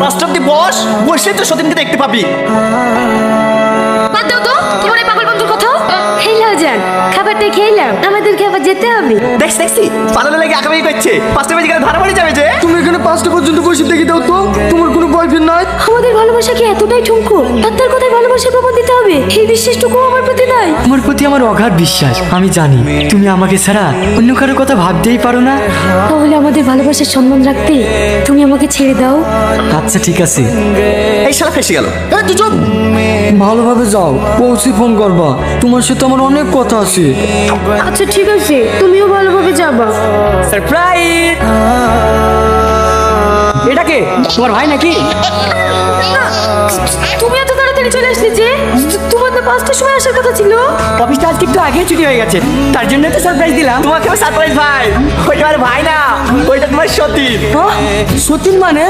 পাঁচটা অব্দি বস, বসে তো সতীনকে দেখতে পাবি। বাদ দাও তো তোমার এই পাগল বন্ধুর কথা। খেলাও যান, খাবারটা খেলাম, আমাদেরকে আবার যেতে হবে। দেখছি পালানো লাগে আঁকাবাকি করছে, 5টা বাজে গেলে ধরা পড়ে যাবে যে। তুমি এখানে 5টা পর্যন্ত বসে থেকে দাও তো, তোমার কোনো বয়ফ্রেন্ড নাই? আমাদের ভালোবাসা কি এতটাই ঠুনকো? ডাক্তার কথায় ভালোবাসার প্রমাণ দিতে হবে, এই বিশ্বাসটুকু আমার প্রতি নাই। তোমার প্রতি আমার অগাধ বিশ্বাস। আমি জানি তুমি আমাকে ছাড়া অন্য কারোর কথা ভাবতেই পারো না। তাহলে আমাদের ভালোবাসার সম্মান রাখতে তুমি আমাকে ছেড়ে দাও। আচ্ছা ঠিক আছে। এই শালা ফেসে গেল। এই তুই চুপ। ভালোভাবে যাও, পৌঁছে ফোন করবা, তোমার সাথে আমার অনেক কথা আছে। আচ্ছা ঠিক আছে, তুমিও ভালোভাবে যাবা। সারপ্রাইজ! এটা কে? তোমার ভাই নাকি? তুমি এত তাড়াতাড়ি চলে আসলে যে? তোমার তো 5টার সময় আসার কথা ছিল। অফিসটা আজকে একটু আগে ছুটি হয়ে গেছে, তার জন্য তো সারপ্রাইজ দিলাম। তোমাকে সারপ্রাইজ ভাই, ওইটা আমার ভাই না, ওইটা তোমার সতীন। সতীন মানে?